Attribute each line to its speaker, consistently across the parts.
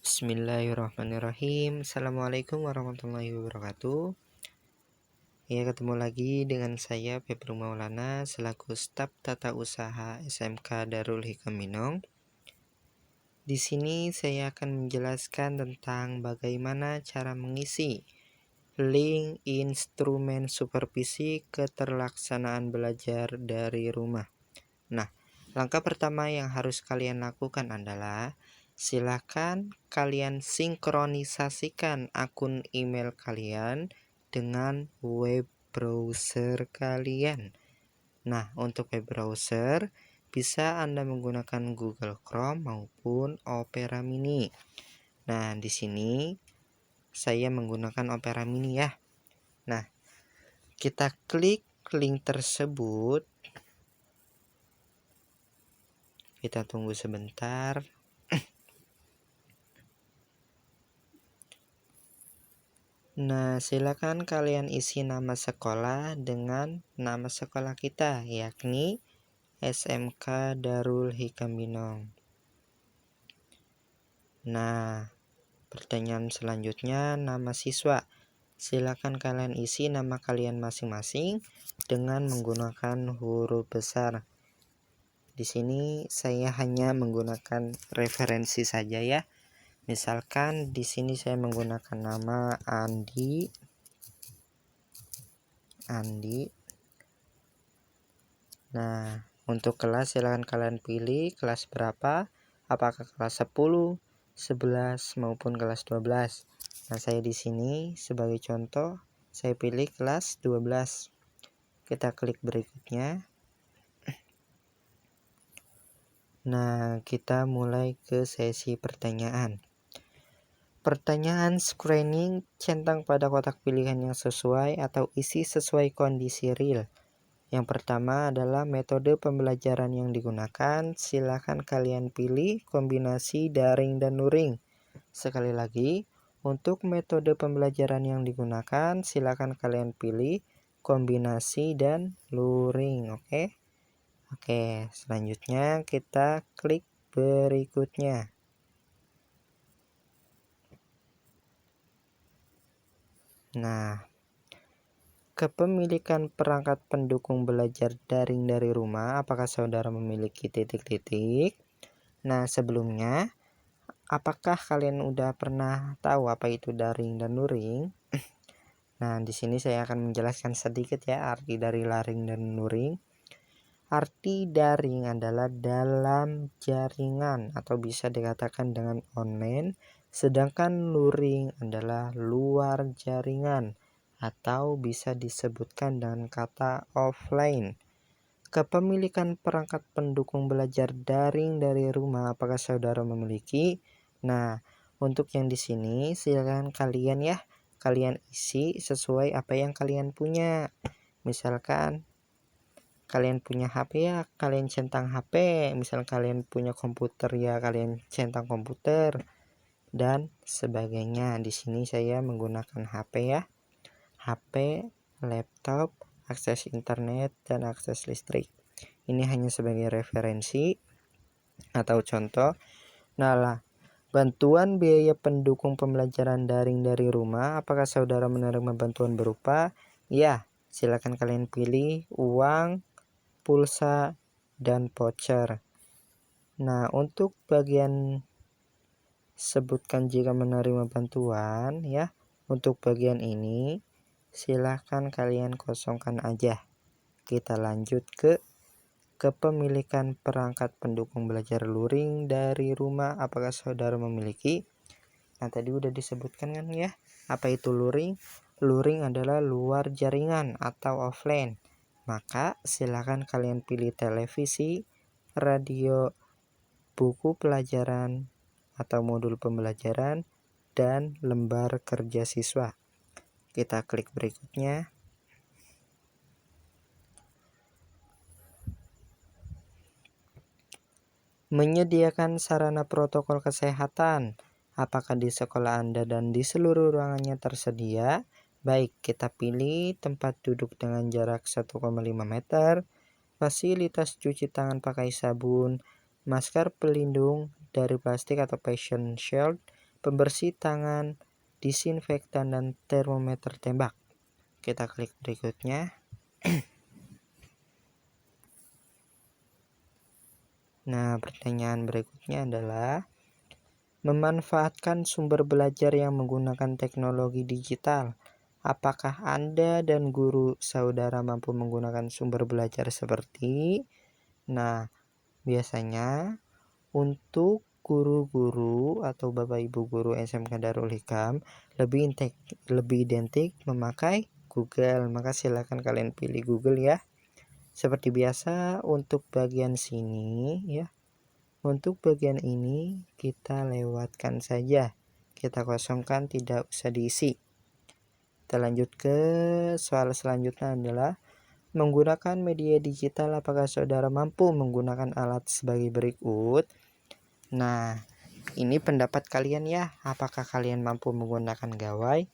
Speaker 1: Bismillahirrahmanirrahim. Assalamualaikum warahmatullahi wabarakatuh. Ya, ketemu lagi dengan saya Febru Maulana selaku staf tata usaha SMK Darul Hikam Minong. Di sini saya akan menjelaskan tentang bagaimana cara mengisi link instrumen supervisi keterlaksanaan belajar dari rumah. Nah, langkah pertama yang harus kalian lakukan adalah silakan kalian sinkronisasikan akun email kalian dengan web browser kalian. Nah, untuk web browser bisa Anda menggunakan Google Chrome maupun Opera Mini. Nah, di sini saya menggunakan Opera Mini ya. Nah, kita klik link tersebut. Kita tunggu sebentar. Nah, silakan kalian isi nama sekolah dengan nama sekolah kita, yakni SMK Darul Hikam Minong. Nah, pertanyaan selanjutnya nama siswa. Silakan kalian isi nama kalian masing-masing dengan menggunakan huruf besar. Di sini saya hanya menggunakan referensi saja ya. Misalkan di sini saya menggunakan nama Andi. Nah, untuk kelas silakan kalian pilih kelas berapa, apakah kelas 10, 11 maupun kelas 12. Nah, saya di sini sebagai contoh saya pilih kelas 12. Kita klik berikutnya. Nah, kita mulai ke sesi pertanyaan. Pertanyaan screening centang pada kotak pilihan yang sesuai atau isi sesuai kondisi real. Yang pertama adalah metode pembelajaran yang digunakan. Silakan kalian pilih kombinasi daring dan luring. Sekali lagi, untuk metode pembelajaran yang digunakan, silakan kalian pilih kombinasi dan luring. Oke, selanjutnya kita klik berikutnya. Nah, kepemilikan perangkat pendukung belajar daring dari rumah, apakah saudara memiliki titik-titik? Nah, sebelumnya, apakah kalian udah pernah tahu apa itu daring dan luring? Nah, di sini saya akan menjelaskan sedikit ya arti dari daring dan luring. Arti daring adalah dalam jaringan atau bisa dikatakan dengan online, sedangkan luring adalah luar jaringan atau bisa disebutkan dengan kata offline. Kepemilikan perangkat pendukung belajar daring dari rumah, apakah saudara memiliki? Nah, untuk yang di sini silakan kalian isi sesuai apa yang kalian punya. Misalkan kalian punya HP ya, kalian centang HP. Misal kalian punya komputer ya, kalian centang komputer dan sebagainya. Di sini saya menggunakan HP ya. HP, laptop, akses internet dan akses listrik. Ini hanya sebagai referensi atau contoh. Nah, bantuan biaya pendukung pembelajaran daring dari rumah, apakah saudara menerima bantuan berupa? Ya, silakan kalian pilih uang, pulsa, dan voucher. Nah, untuk bagian sebutkan jika menerima bantuan ya, untuk bagian ini silahkan kalian kosongkan aja. Kita lanjut ke kepemilikan perangkat pendukung belajar luring dari rumah, apakah saudara memiliki? Nah, tadi udah disebutkan kan ya, apa itu luring? Luring adalah luar jaringan atau offline. Maka silakan kalian pilih televisi, radio, buku pelajaran atau modul pembelajaran, dan lembar kerja siswa. Kita klik berikutnya. Menyediakan sarana protokol kesehatan. Apakah di sekolah Anda dan di seluruh ruangannya tersedia? Baik, kita pilih tempat duduk dengan jarak 1,5 meter, fasilitas cuci tangan pakai sabun, masker pelindung dari plastik atau face shield, pembersih tangan, disinfektan, dan termometer tembak. Kita klik berikutnya. Nah, pertanyaan berikutnya adalah memanfaatkan sumber belajar yang menggunakan teknologi digital. Apakah Anda dan guru saudara mampu menggunakan sumber belajar seperti? Nah, biasanya untuk guru-guru atau Bapak Ibu guru SMK Darul Hikam lebih identik memakai Google. Maka silakan kalian pilih Google ya. Seperti biasa untuk bagian sini ya. Untuk bagian ini kita lewatkan saja. Kita kosongkan, tidak usah diisi. Kita lanjut ke soal selanjutnya adalah menggunakan media digital, apakah saudara mampu menggunakan alat sebagai berikut? Nah, ini pendapat kalian ya. Apakah kalian mampu menggunakan gawai?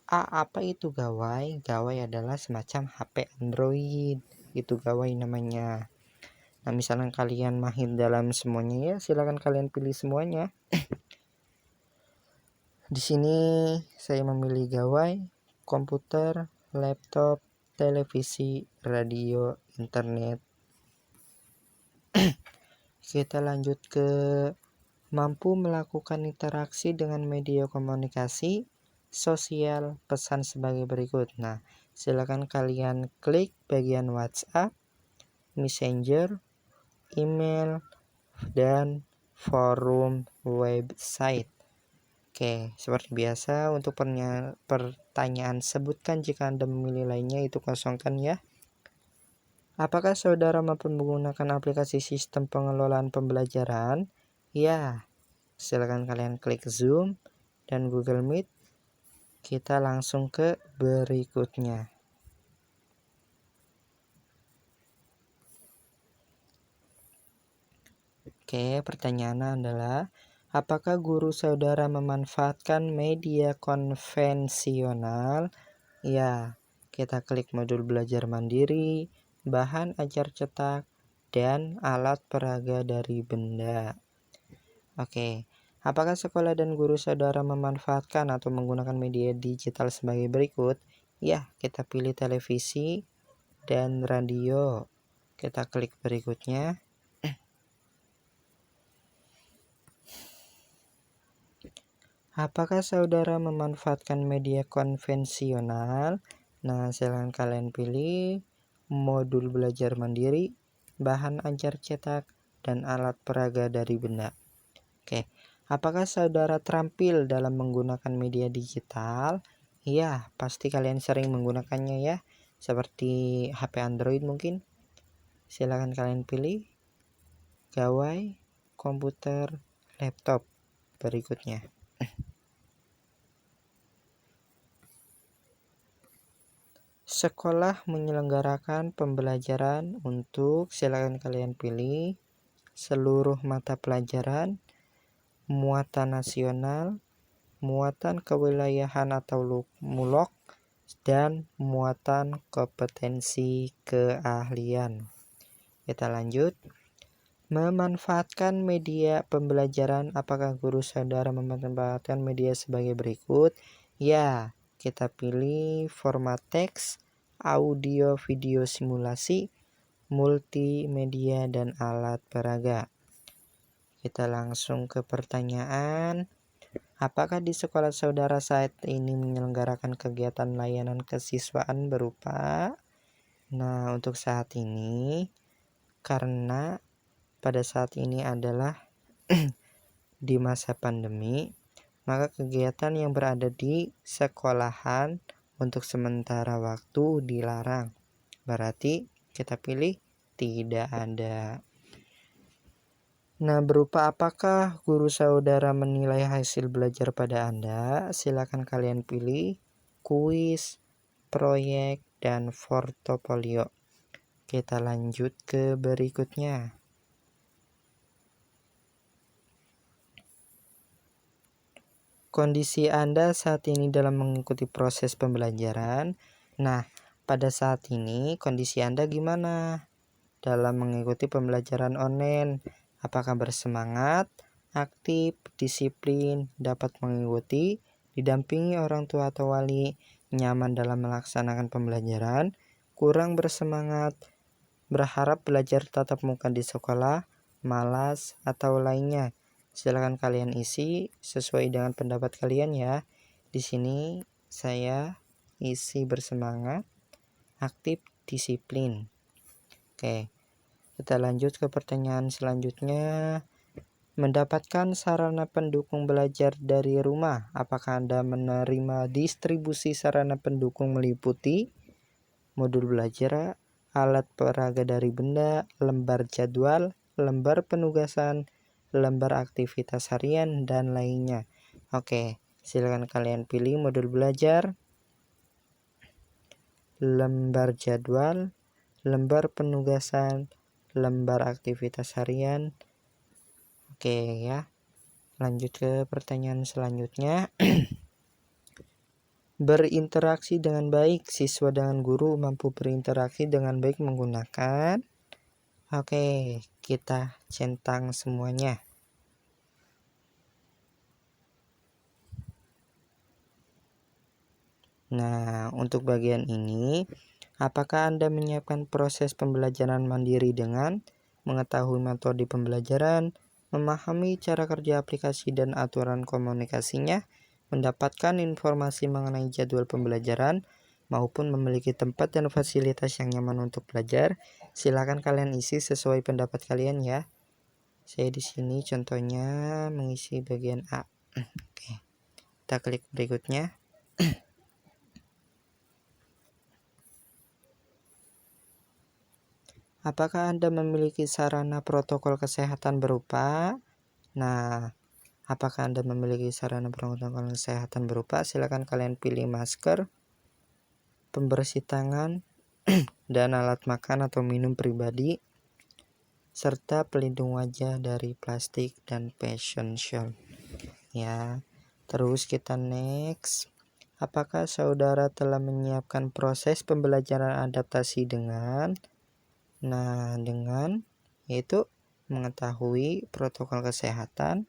Speaker 1: Apa itu gawai? Gawai adalah semacam HP Android. Itu gawai namanya. Nah, misalnya kalian mahir dalam semuanya ya, silakan kalian pilih semuanya. Di sini saya memilih gawai, komputer, laptop, televisi, radio, internet. Kita lanjut ke mampu melakukan interaksi dengan media komunikasi sosial pesan sebagai berikut. Nah, silakan kalian klik bagian WhatsApp, Messenger, email, dan forum website. Oke, seperti biasa untuk pertanyaan sebutkan jika Anda memilih lainnya, itu kosongkan ya. Apakah saudara mampu menggunakan aplikasi sistem pengelolaan pembelajaran? Ya, silakan kalian klik Zoom dan Google Meet. Kita langsung ke berikutnya. Oke, pertanyaannya adalah apakah guru saudara memanfaatkan media konvensional? Ya, kita klik modul belajar mandiri, bahan ajar cetak, dan alat peraga dari benda. Oke, apakah sekolah dan guru saudara memanfaatkan atau menggunakan media digital sebagai berikut? Ya, kita pilih televisi dan radio. Kita klik berikutnya. Apakah saudara memanfaatkan media konvensional? Nah, silakan kalian pilih modul belajar mandiri, bahan ajar cetak, dan alat peraga dari benda. Oke, apakah saudara terampil dalam menggunakan media digital? Iya, pasti kalian sering menggunakannya ya, seperti HP Android mungkin. Silakan kalian pilih gawai, komputer, laptop berikutnya. Sekolah menyelenggarakan pembelajaran untuk, silakan kalian pilih seluruh mata pelajaran, muatan nasional, muatan kewilayahan atau mulok, dan muatan kompetensi keahlian. Kita lanjut. Memanfaatkan media pembelajaran, apakah guru saudara memanfaatkan media sebagai berikut? Ya, kita pilih format teks, audio, video simulasi, multimedia, dan alat peraga. Kita langsung ke pertanyaan. Apakah di sekolah saudara saat ini menyelenggarakan kegiatan layanan kesiswaan berupa? Nah, untuk saat ini, karena pada saat ini adalah di masa pandemi, maka kegiatan yang berada di sekolahan untuk sementara waktu dilarang. Berarti kita pilih tidak ada. Nah, berupa apakah guru saudara menilai hasil belajar pada Anda? Silakan kalian pilih kuis, proyek, dan portofolio. Kita lanjut ke berikutnya. Kondisi Anda saat ini dalam mengikuti proses pembelajaran. Nah, pada saat ini kondisi Anda gimana dalam mengikuti pembelajaran online? Apakah bersemangat aktif, disiplin, dapat mengikuti, didampingi orang tua atau wali, nyaman dalam melaksanakan pembelajaran, kurang bersemangat, berharap belajar tatap muka di sekolah, malas, atau lainnya. Silakan kalian isi sesuai dengan pendapat kalian ya. Di sini saya isi bersemangat, aktif, disiplin. Oke, kita lanjut ke pertanyaan selanjutnya. Mendapatkan sarana pendukung belajar dari rumah. Apakah Anda menerima distribusi sarana pendukung meliputi modul belajar, alat peraga dari benda, lembar jadwal, lembar penugasan, lembar aktivitas harian, dan lainnya? Oke, silakan kalian pilih modul belajar, lembar jadwal, lembar penugasan, lembar aktivitas harian. Oke ya, lanjut ke pertanyaan selanjutnya. Berinteraksi dengan baik. Siswa dengan guru mampu berinteraksi dengan baik menggunakan. Oke, kita centang semuanya. Nah, untuk bagian ini, apakah Anda menyiapkan proses pembelajaran mandiri dengan mengetahui metode pembelajaran, memahami cara kerja aplikasi dan aturan komunikasinya, mendapatkan informasi mengenai jadwal pembelajaran, maupun memiliki tempat dan fasilitas yang nyaman untuk belajar? Silakan kalian isi sesuai pendapat kalian ya. Saya di sini contohnya mengisi bagian A. Oke, kita klik berikutnya. Apakah Anda memiliki sarana protokol kesehatan berupa? Nah, apakah Anda memiliki sarana protokol kesehatan berupa? Silakan kalian pilih masker, pembersih tangan, dan alat makan atau minum pribadi, serta pelindung wajah dari plastik dan fashion show. Ya, terus kita next. Apakah saudara telah menyiapkan proses pembelajaran adaptasi dengan yaitu mengetahui protokol kesehatan,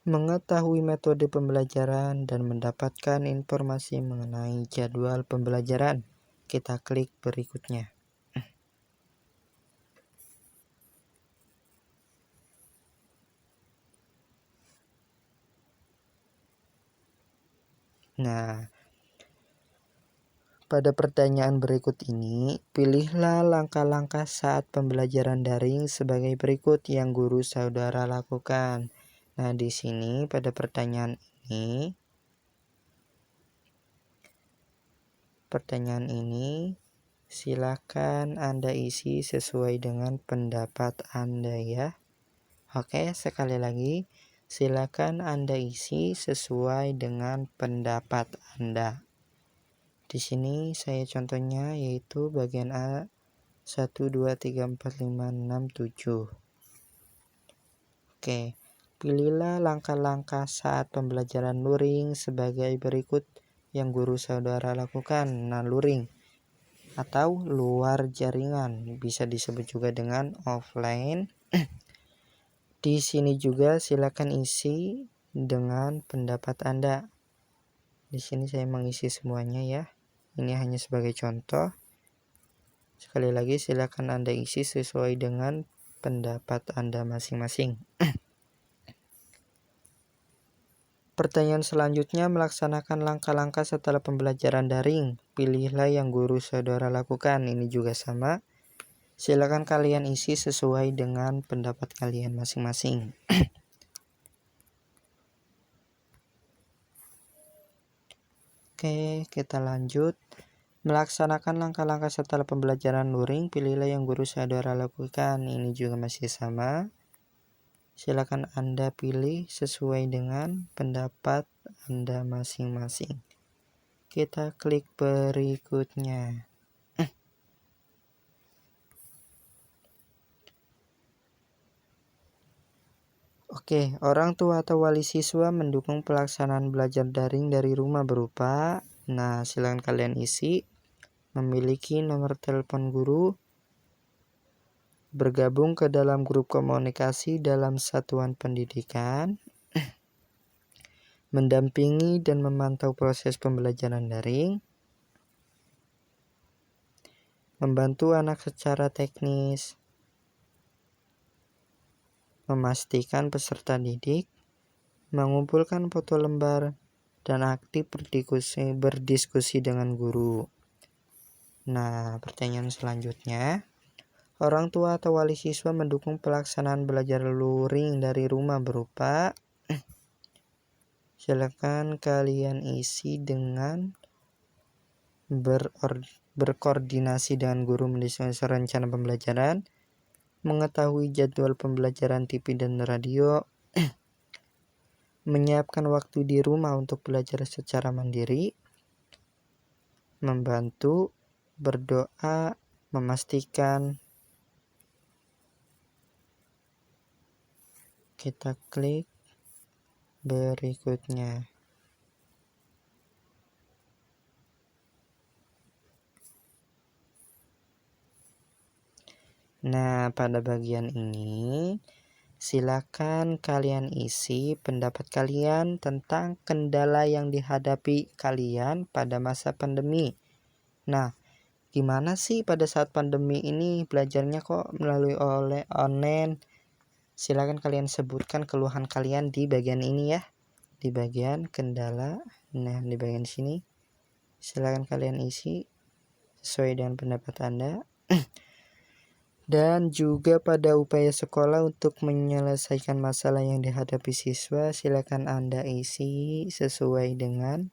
Speaker 1: mengetahui metode pembelajaran, dan mendapatkan informasi mengenai jadwal pembelajaran? Kita klik berikutnya. Nah, pada pertanyaan berikut ini, pilihlah langkah-langkah saat pembelajaran daring sebagai berikut yang guru saudara lakukan. Nah, di sini pada pertanyaan ini silakan Anda isi sesuai dengan pendapat Anda ya. Oke, sekali lagi, silakan Anda isi sesuai dengan pendapat Anda. Di sini saya contohnya yaitu bagian A 1, 2, 3, 4, 5, 6, 7. Oke, pilihlah langkah-langkah saat pembelajaran luring sebagai berikut yang guru saudara lakukan. Nah, luring atau luar jaringan bisa disebut juga dengan offline. Di sini juga silakan isi dengan pendapat Anda. Di sini saya mengisi semuanya ya. Ini hanya sebagai contoh. Sekali lagi silakan Anda isi sesuai dengan pendapat Anda masing-masing. Pertanyaan selanjutnya, melaksanakan langkah-langkah setelah pembelajaran daring. Pilihlah yang guru saudara lakukan. Ini juga sama. Silakan kalian isi sesuai dengan pendapat kalian masing-masing. Oke, kita lanjut. Melaksanakan langkah-langkah setelah pembelajaran luring, pilihlah yang guru saudara lakukan. Ini juga masih sama. Silakan Anda pilih sesuai dengan pendapat Anda masing-masing. Kita klik berikutnya. Oke, orang tua atau wali siswa mendukung pelaksanaan belajar daring dari rumah berupa, nah silakan kalian isi, memiliki nomor telepon guru, bergabung ke dalam grup komunikasi dalam satuan pendidikan, mendampingi dan memantau proses pembelajaran daring, membantu anak secara teknis, memastikan peserta didik, mengumpulkan foto lembar, dan aktif berdiskusi dengan guru. Nah, pertanyaan selanjutnya, orang tua atau wali siswa mendukung pelaksanaan belajar luring dari rumah berupa, silakan kalian isi dengan berkoordinasi dengan guru, mendesain rencana pembelajaran, mengetahui jadwal pembelajaran TV dan radio, menyiapkan waktu di rumah untuk belajar secara mandiri, membantu, berdoa, memastikan. Kita klik berikutnya. Nah, pada bagian ini silakan kalian isi pendapat kalian tentang kendala yang dihadapi kalian pada masa pandemi. Nah, gimana sih pada saat pandemi ini belajarnya kok melalui online? Silakan kalian sebutkan keluhan kalian di bagian ini ya, di bagian kendala. Nah, di bagian sini silakan kalian isi sesuai dengan pendapat Anda. Dan juga pada upaya sekolah untuk menyelesaikan masalah yang dihadapi siswa, silakan Anda isi sesuai dengan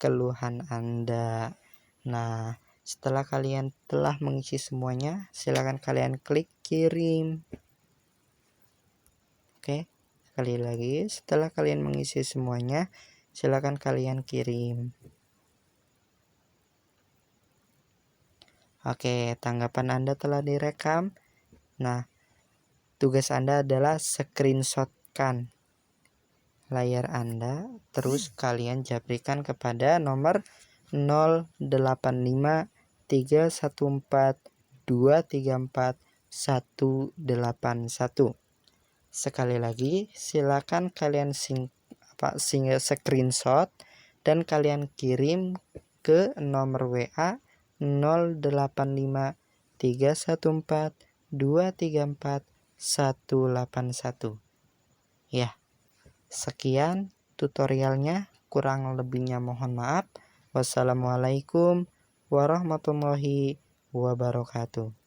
Speaker 1: keluhan Anda. Nah, setelah kalian telah mengisi semuanya, silakan kalian klik kirim. Oke, sekali lagi, setelah kalian mengisi semuanya, silakan kalian kirim. Oke, tanggapan Anda telah direkam. Nah, tugas Anda adalah screenshotkan layar Anda, terus kalian jabrikan kepada nomor 085314234181. Sekali lagi, silakan kalian screenshot dan kalian kirim ke nomor WA 085314234181. Ya, sekian tutorialnya, kurang lebihnya mohon maaf. Wassalamualaikum warahmatullahi wabarakatuh.